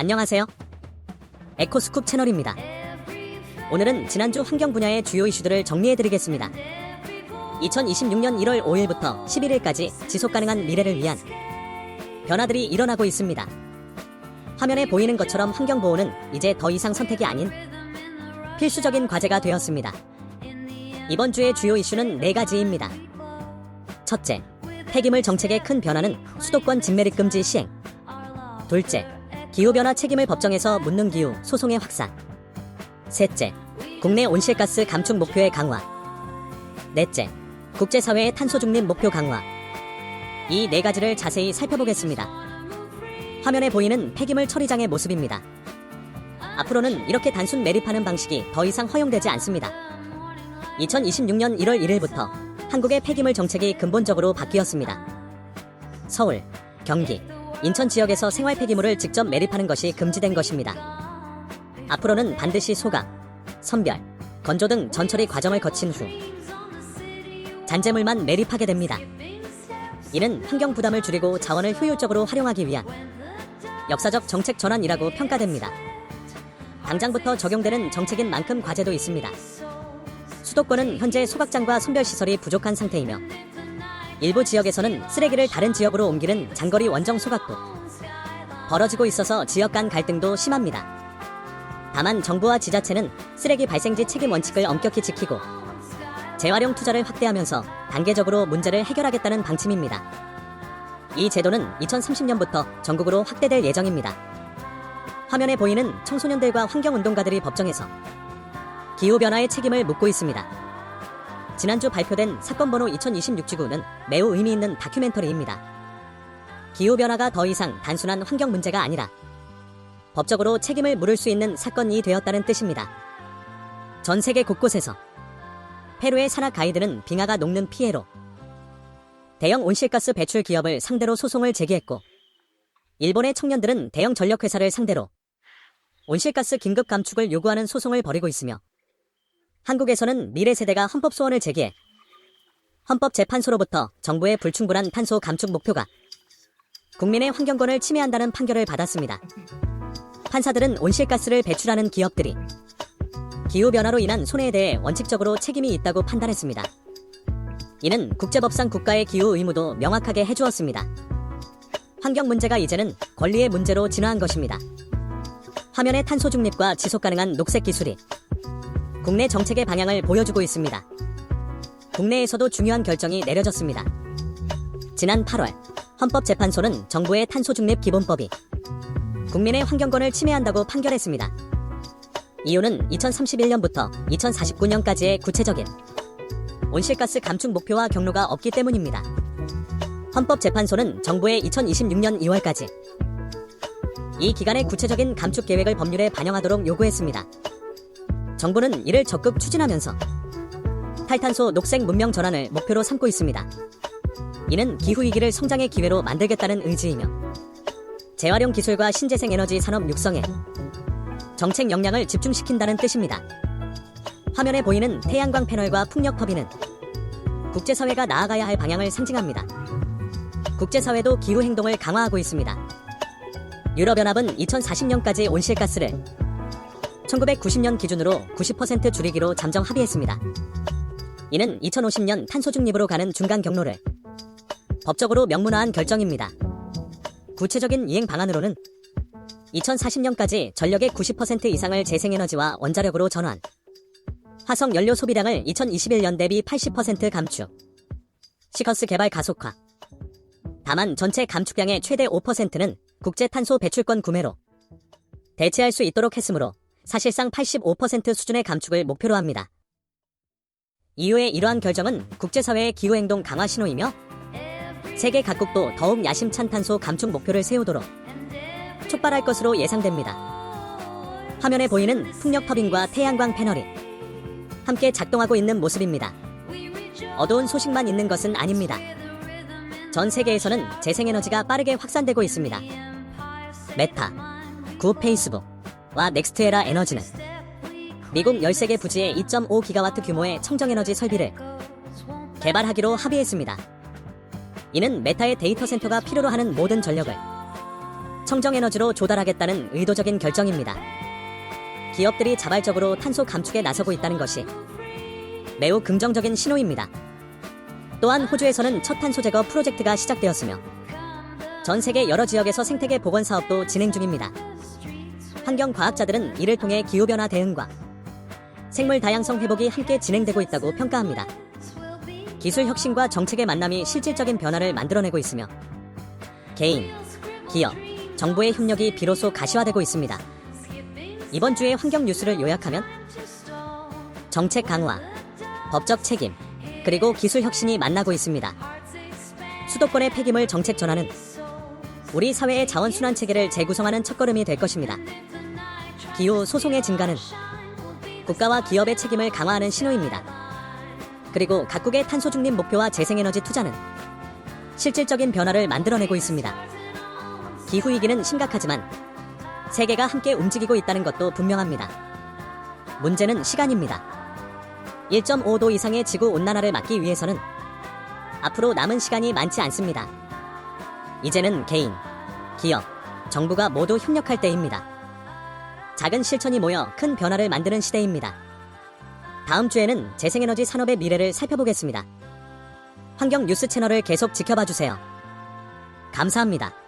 안녕하세요. 에코스쿱 채널입니다. 오늘은 지난주 환경 분야의 주요 이슈들을 정리해드리겠습니다. 2026년 1월 5일부터 11일까지 지속가능한 미래를 위한 변화들이 일어나고 있습니다. 화면에 보이는 것처럼 환경보호는 이제 더 이상 선택이 아닌 필수적인 과제가 되었습니다. 이번 주의 주요 이슈는 4가지입니다. 첫째, 폐기물 정책의 큰 변화는 수도권 진매립 금지 시행. 둘째, 기후변화 책임을 법정에서 묻는 기후 소송의 확산. 셋째, 국내 온실가스 감축 목표의 강화. 넷째, 국제사회의 탄소 중립 목표 강화. 이 4가지를 자세히 살펴보겠습니다. 화면에 보이는 폐기물 처리장의 모습입니다. 앞으로는 이렇게 단순 매립하는 방식이 더 이상 허용되지 않습니다. 2026년 1월 1일부터 한국의 폐기물 정책이 근본적으로 바뀌었습니다. 서울, 경기, 인천 지역에서 생활 폐기물을 직접 매립하는 것이 금지된 것입니다. 앞으로는 반드시 소각, 선별, 건조 등 전처리 과정을 거친 후 잔재물만 매립하게 됩니다. 이는 환경 부담을 줄이고 자원을 효율적으로 활용하기 위한 역사적 정책 전환이라고 평가됩니다. 당장부터 적용되는 정책인 만큼 과제도 있습니다. 수도권은 현재 소각장과 선별시설이 부족한 상태이며 일부 지역에서는 쓰레기를 다른 지역으로 옮기는 장거리 원정 소각도 벌어지고 있어서 지역 간 갈등도 심합니다. 다만 정부와 지자체는 쓰레기 발생지 책임 원칙을 엄격히 지키고 재활용 투자를 확대하면서 단계적으로 문제를 해결하겠다는 방침입니다. 이 제도는 2030년부터 전국으로 확대될 예정입니다. 화면에 보이는 청소년들과 환경운동가들이 법정에서 기후변화의 책임을 묻고 있습니다. 지난주 발표된 사건 번호 2026-9는 매우 의미 있는 다큐멘터리입니다. 기후변화가 더 이상 단순한 환경 문제가 아니라 법적으로 책임을 물을 수 있는 사건이 되었다는 뜻입니다. 전 세계 곳곳에서 페루의 산악 가이드는 빙하가 녹는 피해로 대형 온실가스 배출 기업을 상대로 소송을 제기했고, 일본의 청년들은 대형 전력회사를 상대로 온실가스 긴급 감축을 요구하는 소송을 벌이고 있으며, 한국에서는 미래 세대가 헌법 소원을 제기해 헌법재판소로부터 정부의 불충분한 탄소 감축 목표가 국민의 환경권을 침해한다는 판결을 받았습니다. 판사들은 온실가스를 배출하는 기업들이 기후변화로 인한 손해에 대해 원칙적으로 책임이 있다고 판단했습니다. 이는 국제법상 국가의 기후 의무도 명확하게 해주었습니다. 환경 문제가 이제는 권리의 문제로 진화한 것입니다. 화면의 탄소 중립과 지속가능한 녹색 기술이 국내 정책의 방향을 보여주고 있습니다. 국내에서도 중요한 결정이 내려졌습니다. 지난 8월 헌법재판소는 정부의 탄소 중립 기본법이 국민의 환경권을 침해한다고 판결했습니다. 이유는 2031년부터 2049년까지의 구체적인 온실가스 감축 목표와 경로가 없기 때문입니다. 헌법재판소는 정부의 2026년 2월까지 이 기간의 구체적인 감축 계획을 법률에 반영하도록 요구했습니다. 정부는 이를 적극 추진하면서 탈탄소 녹색 문명 전환을 목표로 삼고 있습니다. 이는 기후위기를 성장의 기회로 만들겠다는 의지이며 재활용 기술과 신재생 에너지 산업 육성에 정책 역량을 집중시킨다는 뜻입니다. 화면에 보이는 태양광 패널과 풍력 터빈은 국제사회가 나아가야 할 방향을 상징합니다. 국제사회도 기후행동을 강화하고 있습니다. 유럽연합은 2040년까지 온실가스를 1990년 기준으로 90% 줄이기로 잠정 합의했습니다. 이는 2050년 탄소 중립으로 가는 중간 경로를 법적으로 명문화한 결정입니다. 구체적인 이행 방안으로는 2040년까지 전력의 90% 이상을 재생에너지와 원자력으로 전환, 화석 연료 소비량을 2021년 대비 80% 감축, 시커스 개발 가속화. 다만 전체 감축량의 최대 5%는 국제 탄소 배출권 구매로 대체할 수 있도록 했으므로 사실상 85% 수준의 감축을 목표로 합니다. 이후의 이러한 결정은 국제사회의 기후행동 강화 신호이며 세계 각국도 더욱 야심찬 탄소 감축 목표를 세우도록 촉발할 것으로 예상됩니다. 화면에 보이는 풍력 터빈과 태양광 패널이 함께 작동하고 있는 모습입니다. 어두운 소식만 있는 것은 아닙니다. 전 세계에서는 재생에너지가 빠르게 확산되고 있습니다. 메타, 구 페이스북과 넥스트에라 에너지는 미국 13개 부지에 2.5기가와트 규모의 청정에너지 설비를 개발하기로 합의했습니다. 이는 메타의 데이터 센터가 필요로 하는 모든 전력을 청정에너지로 조달하겠다는 의도적인 결정입니다. 기업들이 자발적으로 탄소 감축에 나서고 있다는 것이 매우 긍정적인 신호입니다. 또한 호주에서는 첫 탄소 제거 프로젝트가 시작되었으며 전 세계 여러 지역에서 생태계 복원 사업도 진행 중입니다. 환경과학자들은 이를 통해 기후변화 대응과 생물 다양성 회복이 함께 진행되고 있다고 평가합니다. 기술 혁신과 정책의 만남이 실질적인 변화를 만들어내고 있으며 개인, 기업, 정부의 협력이 비로소 가시화되고 있습니다. 이번 주의 환경 뉴스를 요약하면 정책 강화, 법적 책임, 그리고 기술 혁신이 만나고 있습니다. 수도권의 폐기물 정책 전환은 우리 사회의 자원순환 체계를 재구성하는 첫걸음이 될 것입니다. 기후 소송의 증가는 국가와 기업의 책임을 강화하는 신호입니다. 그리고 각국의 탄소 중립 목표와 재생에너지 투자는 실질적인 변화를 만들어내고 있습니다. 기후위기는 심각하지만 세계가 함께 움직이고 있다는 것도 분명합니다. 문제는 시간입니다. 1.5도 이상의 지구 온난화를 막기 위해서는 앞으로 남은 시간이 많지 않습니다. 이제는 개인, 기업, 정부가 모두 협력할 때입니다. 작은 실천이 모여 큰 변화를 만드는 시대입니다. 다음 주에는 재생에너지 산업의 미래를 살펴보겠습니다. 환경 뉴스 채널을 계속 지켜봐 주세요. 감사합니다.